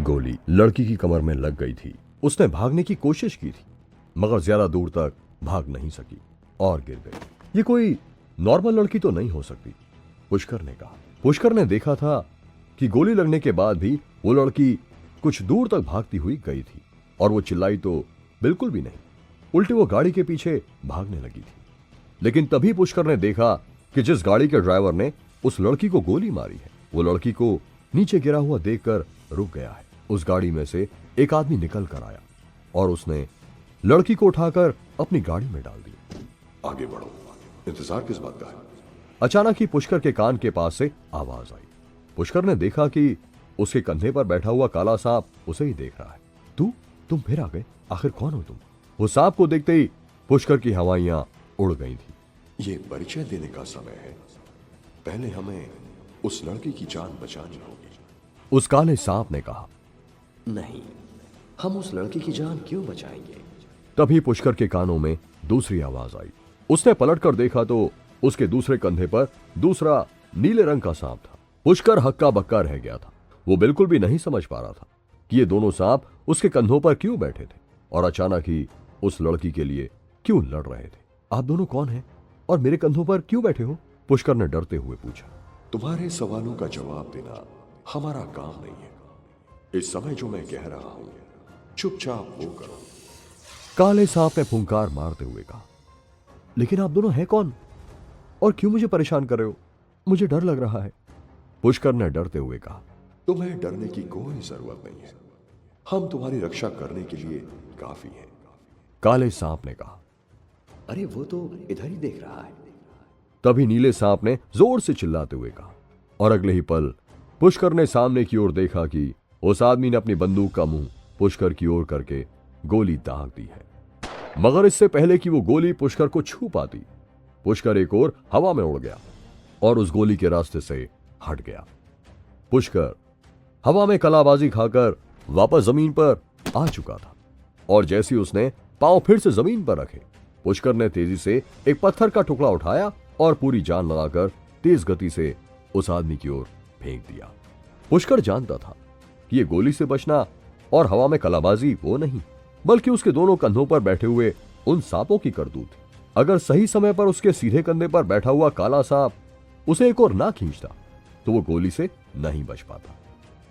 गोली लड़की की कमर में लग गई थी। उसने भागने की कोशिश की थी मगर ज्यादा दूर तक भाग नहीं सकी और गिर गई। ये कोई नॉर्मल लड़की तो नहीं हो सकती, पुष्कर ने कहा। पुष्कर ने देखा था कि गोली लगने के बाद भी वो लड़की कुछ दूर तक भागती हुई गई थी और वो चिल्लाई तो बिल्कुल भी नहीं, उल्टी वो गाड़ी के पीछे भागने लगी थी। लेकिन तभी पुष्कर ने देखा कि जिस गाड़ी के ड्राइवर ने उस लड़की को गोली मारी है वो लड़की को नीचे गिरा हुआ देखकर रुक गया है। उस गाड़ी में से एक आदमी निकल कर आया और उसने लड़की को उठाकर अपनी गाड़ी में डाल दिया। आगे बढ़ो, इंतजार किस बात का है? अचानक ही पुष्कर के कान के पास से आवाज आई। पुष्कर ने देखा कि उसके कंधे पर बैठा हुआ काला सांप उसे ही देख रहा है। तुम फिर आ गए, आखिर कौन हो तुम? वो सांप को देखते ही पुष्कर की हवाइयां उड़ गई थी। ये परिचय देने का समय है, पहले हमें उस लड़की की जान बचानी होगी। उस काले सांप ने कहा। नहीं, हम उस लड़की की जान क्यों बचाएंगे? तभी पुष्कर के कानों में दूसरी आवाज आई। उसने पलटकर देखा तो उसके दूसरे कंधे पर दूसरा नीले रंग का सांप था। पुष्कर हक्का बक्का रह गया था। वो बिल्कुल भी नहीं समझ पा रहा था कि ये दोनों सांप उसके कंधों पर क्यों बैठे थे और अचानक ही उस लड़की के लिए क्यों लड़ रहे थे। आप दोनों कौन हैं और मेरे कंधों पर क्यों बैठे हो? पुष्कर ने डरते हुए पूछा। तुम्हारे सवालों का जवाब देना हमारा काम नहीं है। इस समय जो मैं कह रहा हूं चुपचाप वो करो। काले सांप ने फुंकार मारते हुए कहा। लेकिन आप दोनों हैं कौन और क्यों मुझे परेशान कर रहे हो? मुझे डर लग रहा है। पुष्कर ने डरते हुए कहा। तुम्हें डरने की कोई जरूरत नहीं है, हम तुम्हारी रक्षा करने के लिए काफी हैं। काले सांप ने कहा। अरे वो तो इधर ही देख रहा है। तभी नीले सांप ने जोर से चिल्लाते हुए कहा और अगले ही पल पुष्कर ने सामने की ओर देखा कि उस आदमी ने अपनी बंदूक का मुंह पुष्कर की ओर करके गोली दाग दी है। मगर इससे पहले कि वो गोली पुष्कर को छू पाती, पुष्कर एक और हवा में उड़ गया और उस गोली के रास्ते से हट गया। पुष्कर हवा में कलाबाजी खाकर वापस जमीन पर आ चुका था और जैसे ही उसने पांव फिर से जमीन पर रखे, पुष्कर ने तेजी से एक पत्थर का टुकड़ा उठाया और पूरी जान लगाकर तेज गति से उस आदमी की ओर फेंक दिया। पुष्कर जानता था कि ये गोली से बचना और हवा में कलाबाजी वो नहीं बल्कि उसके दोनों कंधों पर बैठे हुए उन सांपों की करतूत थी। अगर सही समय पर उसके सीधे कंधे पर बैठा हुआ काला सांप उसे एक और ना खींचता तो वो गोली से नहीं बच पाता।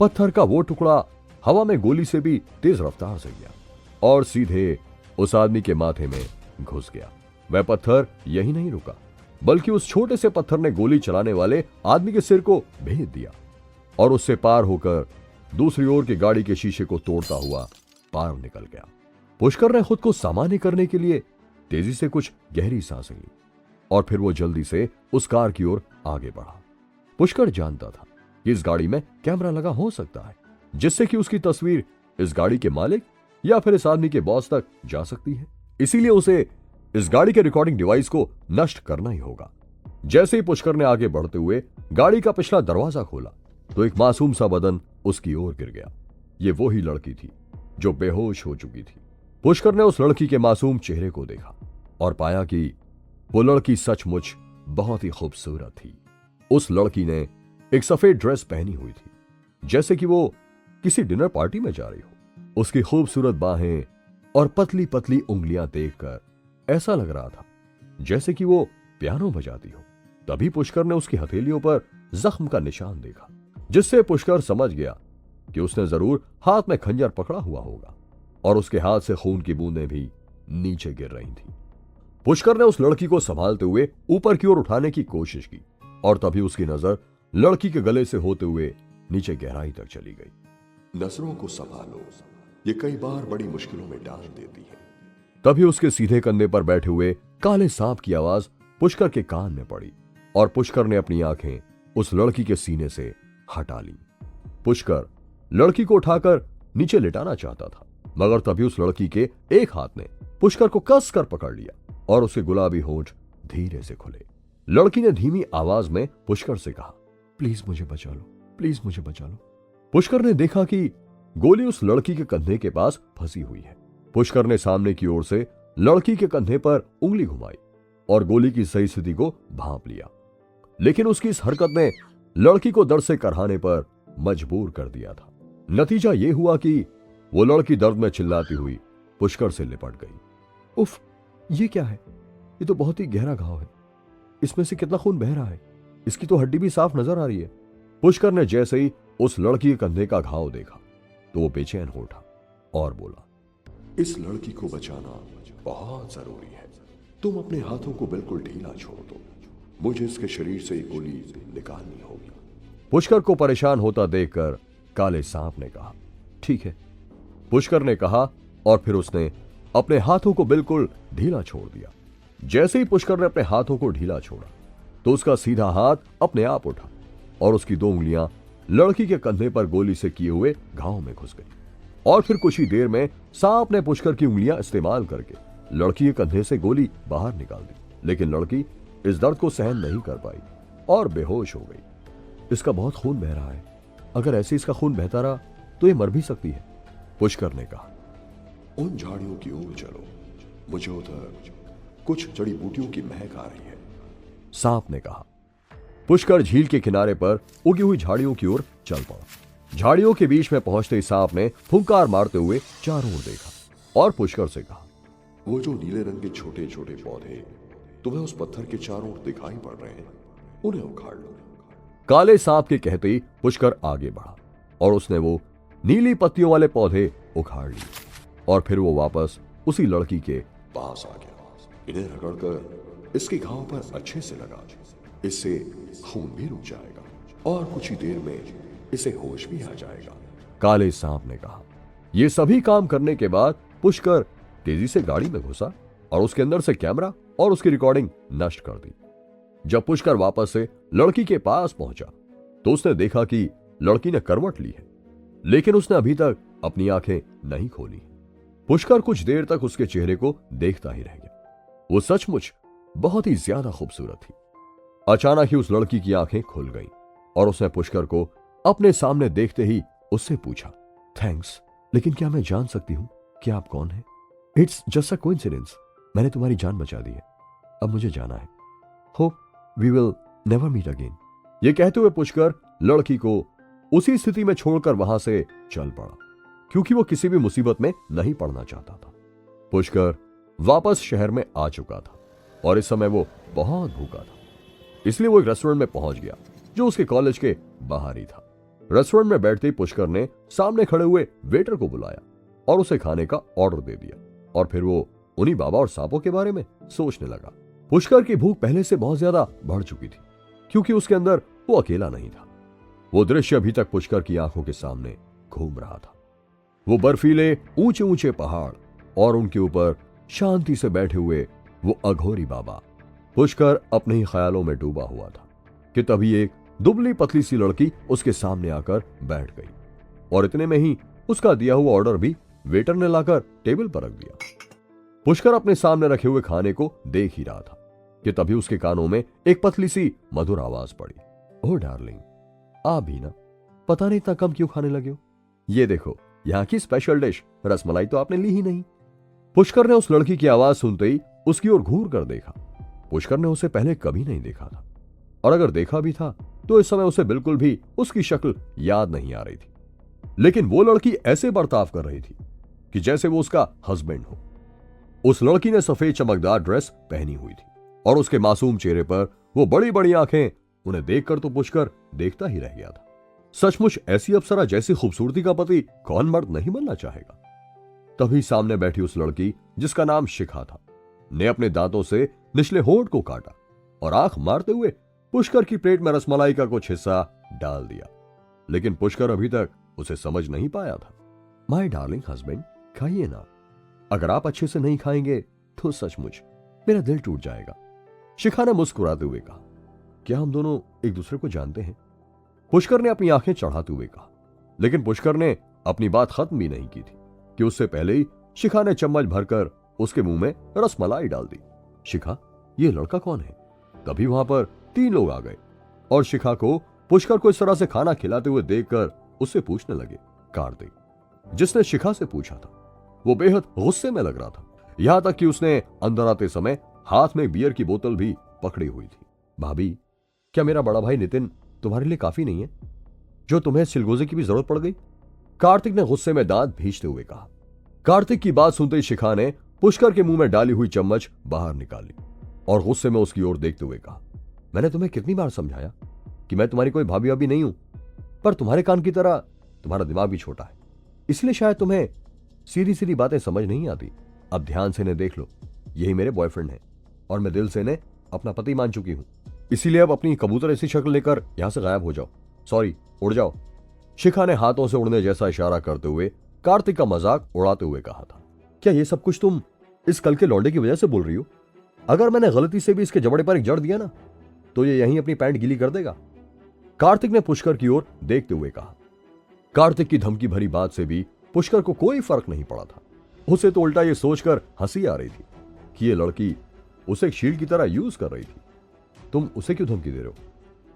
पत्थर का वो टुकड़ा हवा में गोली से भी तेज रफ्तार से गया और सीधे उस आदमी के माथे में घुस गया। वह पत्थर यही नहीं रुका बल्कि उस छोटे से पत्थर ने गोली चलाने वाले आदमी के सिर को भेद दिया और उससे पार होकर दूसरी ओर की गाड़ी के शीशे को तोड़ता हुआ पार निकल गया। पुष्कर ने खुद को सामान्य करने के लिए तेजी से कुछ गहरी सांसें ली और फिर वो जल्दी से उस कार की ओर आगे बढ़ा। पुष्कर जानता था कि इस गाड़ी में कैमरा लगा हो सकता है जिससे कि उसकी तस्वीर इस गाड़ी के मालिक या फिर इस आदमी के बॉस तक जा सकती है। इसीलिए उसे इस गाड़ी के रिकॉर्डिंग डिवाइस को नष्ट करना ही होगा। जैसे ही पुष्कर ने आगे बढ़ते हुए गाड़ी का पिछला दरवाजा खोला तो एक मासूम सा बदन उसकी ओर गिर गया। ये वो ही लड़की थी जो बेहोश हो चुकी थी। पुष्कर ने उस लड़की के मासूम चेहरे को देखा और पाया कि वो लड़की सचमुच बहुत ही खूबसूरत थी। उस लड़की ने एक सफेद ड्रेस पहनी हुई थी जैसे कि वो किसी डिनर पार्टी में जा रही हो। उसकी खूबसूरत बाहें और पतली पतली उंगलियां देखकर ऐसा लग रहा था जैसे कि वो पियानो बजाती हो। तभी पुष्कर ने उसकी हथेलियों पर जख्म का निशान देखा जिससे पुष्कर समझ गया कि उसने जरूर हाथ में खंजर पकड़ा हुआ होगा और उसके हाथ से खून की बूंदें भी नीचे गिर रही थी। पुष्कर ने उस लड़की को संभालते हुए ऊपर की ओर उठाने की कोशिश की और तभी उसकी नजर लड़की के गले से होते हुए नीचे गहराई तक चली गई। नजरों को संभालो, ये कई बार बड़ी मुश्किलों में डाल देती है। तभी उसके सीधे कंधे पर बैठे हुए काले सांप की आवाज पुष्कर के कान में पड़ी और पुष्कर ने अपनी आंखें उस लड़की के सीने से हटा ली। पुष्कर लड़की को उठाकर नीचे लिटाना चाहता था मगर तभी उस लड़की के एक हाथ ने पुष्कर को कस कर पकड़ लिया और उसके गुलाबी होंठ धीरे से खुले। लड़की ने धीमी आवाज में पुष्कर से कहा, प्लीज मुझे बचा लो, प्लीज मुझे बचा लो। पुष्कर ने देखा कि गोली उस लड़की के कंधे के पास फंसी हुई है। पुष्कर ने सामने की ओर से लड़की के कंधे पर उंगली घुमाई और गोली की सही स्थिति को भांप लिया, लेकिन उसकी इस हरकत ने लड़की को दर्द से कराहने पर मजबूर कर दिया था। नतीजा ये हुआ कि वो लड़की दर्द में चिल्लाती हुई पुष्कर से लिपट गई। उफ, ये क्या है? ये तो बहुत ही गहरा घाव है। इसमें से कितना खून बह रहा है। इसकी तो हड्डी भी साफ नजर आ रही है। पुष्कर ने जैसे ही उस लड़की के कंधे का घाव देखा तो वो बेचैन हो उठा और बोला, इस लड़की को बचाना बहुत जरूरी है। तुम अपने हाथों को बिल्कुल ढीला छोड़ दो। मुझे इसके शरीर से एक गोली निकालनी होगी। पुष्कर को परेशान होता देखकर काले सांप ने कहा, ठीक है। पुष्कर ने कहा और फिर उसने अपने हाथों को बिल्कुल ढीला छोड़ दिया। जैसे ही पुष्कर ने अपने हाथों को ढीला छोड़ा तो उसका सीधा हाथ अपने आप उठा और उसकी 2 उंगलियां लड़की के कंधे पर गोली से किए हुए घाव में घुस गई। और फिर कुछ ही देर में सांप ने पुष्कर की उंगलियां इस्तेमाल करके लड़की के कंधे से गोली बाहर निकाल दी। लेकिन लड़की इस दर्द को सहन नहीं कर पाई और बेहोश हो गई। इसका बहुत खून बह रहा है। अगर ऐसे इसका खून बहता रहा तो ये मर भी सकती है, पुष्कर ने कहा। उन झाड़ियों की ओर चलो। मुझे उधर कुछ जड़ी बूटियों की महक आ रही है। सांप ने कहा। पुष्कर झील के किनारे पर उगी हुई झाड़ियों की ओर चल पड़ा। झाड़ियों के बीच में पहुंचते ही सांप ने फुंकार मारते हुए चारों ओर देखा और पुष्कर से कहा, वो जो नीले रंग के छोटे छोटे पौधे तुम्हें उस पत्थर के चारों ओर दिखाई पड़ रहे हैं, उन्हें उखाड़ लो। काले सांप के कहते ही पुष्कर आगे बढ़ा और उसने वो नीली पत्तियों वाले पौधे उखाड़ लिए और फिर वो वापस उसी लड़की के पास आ गया। इन्हें रगड़कर इसके घाव पर अच्छे से लगा। इससे खून भी रुक जाएगा और कुछ ही देर में इसे होश भी आ जाएगा। काले सांप ने कहा। ये सभी काम करने के बाद पुष्कर तेजी से गाड़ी में घुसा और उसके अंदर से कैमरा और उसकी रिकॉर्डिंग नष्ट कर दी। जब पुष्कर वापस से लड़की के पास पहुंचा तो उसने देखा कि लड़की ने करवट ली है, लेकिन उसने अभी तक अपनी आंखें नहीं खोली। पुष्कर कुछ देर तक उसके चेहरे को देखता ही रह गया। वो सचमुच बहुत ही ज्यादा खूबसूरत थी। अचानक ही उस लड़की की आंखें खुल गईं और उसने पुष्कर को अपने सामने देखते ही उससे पूछा, थैंक्स, लेकिन क्या मैं जान सकती हूं कि आप कौन हैं? It's just a coincidence. मैंने तुम्हारी जान बचा दी है। अब मुझे जाना है। Hope we will never meet again. ये कहते हुए पुष्कर लड़की को उसी स्थिति में छोड़कर वहां से चल पड़ा, क्योंकि वो किसी भी मुसीबत में नहीं पड़ना चाहता था। पुष्कर वापस शहर में आ चुका था और इस समय वो बहुत भूखा था, इसलिए वो एक रेस्टोरेंट में पहुंच गया जो उसके कॉलेज के बाहर ही था। रेस्टोरेंट में बैठते ही पुष्कर ने सामने खड़े हुए वेटर को बुलाया और उसे खाने का ऑर्डर दे दिया और फिर वो उन्हीं बाबा और सांपों के बारे में सोचने लगा। पुष्कर की भूख पहले से बहुत ज्यादा बढ़ चुकी थी, क्योंकि उसके अंदर वो अकेला नहीं था। वो दृश्य अभी तक पुष्कर की आंखों के सामने घूम रहा था। वो बर्फीले ऊंचे ऊंचे पहाड़ और उनके ऊपर शांति से बैठे हुए वो अघोरी बाबा। पुष्कर अपने ही ख्यालों में डूबा हुआ था कि तभी एक दुबली पतली सी लड़की उसके सामने आकर बैठ गई और इतने में ही उसका दिया हुआ ऑर्डर भी वेटर ने लाकर टेबल पर रख दिया। पुष्कर अपने सामने रखे हुए खाने को देख ही रहा था कि तभी उसके कानों में एक पतली सी मधुर आवाज पड़ी, ओह डार्लिंग, आप भी ना, पता नहीं इतना कम क्यों खाने लगे हो। ये देखो, यहाँ की स्पेशल डिश रसमलाई तो आपने ली ही नहीं। पुष्कर ने उस लड़की की आवाज सुनते ही उसकी ओर घूर कर देखा। पुष्कर ने उसे पहले कभी नहीं देखा था और अगर देखा भी था तो इस समय उसे बिल्कुल भी उसकी शक्ल याद नहीं आ रही थी। लेकिन वो लड़की ऐसे बर्ताव कर रही थी कि जैसे वो उसका हस्बैंड हो। उस लड़की ने सफेद चमकदार ड्रेस पहनी हुई थी और उसके मासूम चेहरे पर वो बड़ी बड़ी आंखें। उन्हें देखकर तो पुष्कर देखता ही रह गया था। सचमुच ऐसी अप्सरा जैसी खूबसूरती का पति कौन मर्द नहीं बनना चाहेगा। तभी सामने बैठी उस लड़की, जिसका नाम शिखा था, ने अपने दांतों से निचले होंठ को काटा और आंख मारते हुए पुष्कर की प्लेट में रसमलाई का कुछ हिस्सा डाल दिया। लेकिन पुष्कर अभी तक उसे समझ नहीं पाया था। माय डार्लिंग हस्बैंड, खाइए ना। अगर आप अच्छे से नहीं खाएंगे तो सचमुच मेरा दिल टूट जाएगा। शिखा ने मुस्कुराते हुए कहा, क्या हम दोनों एक दूसरे को जानते हैं? पुष्कर ने अपनी आंखें चढ़ाते हुए कहा। लेकिन पुष्कर ने अपनी बात खत्म भी नहीं की थी कि उससे पहले ही शिखा ने चम्मच भरकर उसके मुंह में रसमलाई डाल दी। शिखा, ये लड़का कौन है? तभी वहां पर 3 लोग आ गए और शिखा को पुष्कर को इस तरह से खाना खिलाते हुए देखकर उससे पूछने लगे। कार्तिक, जिसने शिखा से पूछा था, वो बेहद गुस्से में लग रहा था। यहां तक कि उसने अंदर आते समय हाथ में बियर की बोतल भी पकड़ी हुई थी। भाभी, क्या मेरा बड़ा भाई नितिन तुम्हारे लिए काफी नहीं है, जो तुम्हें चिलगोजे की भी जरूरत पड़ गई? कार्तिक ने गुस्से में दांत भींचते हुए कहा। कार्तिक की बात सुनते ही शिखा ने पुष्कर के मुंह में डाली हुई चम्मच बाहर निकाली और गुस्से में उसकी ओर देखते हुए कहा, मैंने तुम्हें कितनी बार समझाया कि मैं तुम्हारी कोई भाभी वाभी नहीं हूं, पर तुम्हारे कान की तरह तुम्हारा दिमाग भी छोटा है, इसलिए शायद तुम्हें सीधी सीधी बातें समझ नहीं आती। अब ध्यान से इन्हें देख लो, यही मेरे बॉयफ्रेंड हैं और मैं दिल से इन्हें अपना पति मान चुकी हूं, इसीलिए अब अपनी कबूतर ऐसी शक्ल लेकर यहां से गायब हो जाओ, सॉरी, उड़ जाओ। शिखा ने हाथों से उड़ने जैसा इशारा करते हुए कार्तिक का मजाक उड़ाते हुए कहा था, क्या ये सब कुछ तुम इस कल के लौंडे की वजह से बोल रही हो? अगर मैंने गलती से भी इसके जबड़े पर एक जड़ दिया ना, तो ये यहीं अपनी पैंट गीली कर देगा। कार्तिक ने पुष्कर की ओर देखते हुए कहा। कार्तिक की धमकी भरी बात से भी पुष्कर को कोई फर्क नहीं पड़ा था। उसे तो उल्टा ये सोचकर हंसी आ रही थी कि ये लड़की उसे एक शील्ड की तरह यूज कर रही थी। तुम उसे क्यों धमकी दे रहे हो?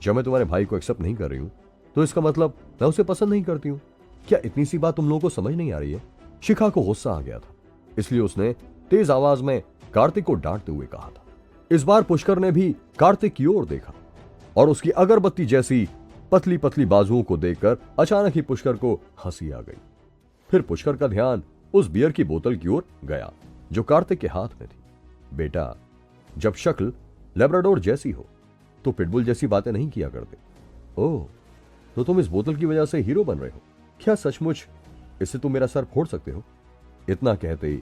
जब मैं तुम्हारे भाई को एक्सेप्ट नहीं कर रही हूं तो इसका मतलब मैं उसे पसंद नहीं करती हूं। क्या इतनी सी बात तुम लोगों को समझ नहीं आ रही है? शिखा को गुस्सा आ गया था, इसलिए उसने तेज आवाज में कार्तिक को डांटते हुए कहा था। इस बार पुष्कर ने भी कार्तिक की ओर देखा और उसकी अगरबत्ती जैसी पतली पतली बाजुओं को देखकर अचानक ही पुष्कर को हंसी आ गई। फिर पुष्कर का ध्यान उस बियर की बोतल की ओर गया जो कार्तिक के हाथ में थी। बेटा, जब शक्ल लेब्राडोर जैसी हो तो पिटबुल जैसी बातें नहीं किया करते। ओह, तो तुम इस बोतल की वजह से हीरो बन रहे हो? क्या सचमुच इससे तुम मेरा सर फोड़ सकते हो? इतना कहते ही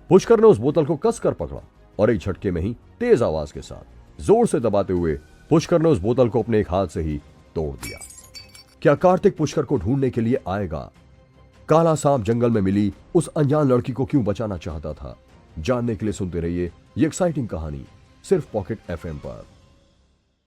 पुष्कर ने उस बोतल को कसकर पकड़ा और एक झटके में ही तेज आवाज के साथ जोर से दबाते हुए पुष्कर ने उस बोतल को अपने एक हाथ से ही तोड़ दिया। क्या कार्तिक पुष्कर को ढूंढने के लिए आएगा? काला सांप जंगल में मिली उस अनजान लड़की को क्यों बचाना चाहता था? जानने के लिए सुनते रहिए ये एक्साइटिंग कहानी सिर्फ पॉकेट FM पर।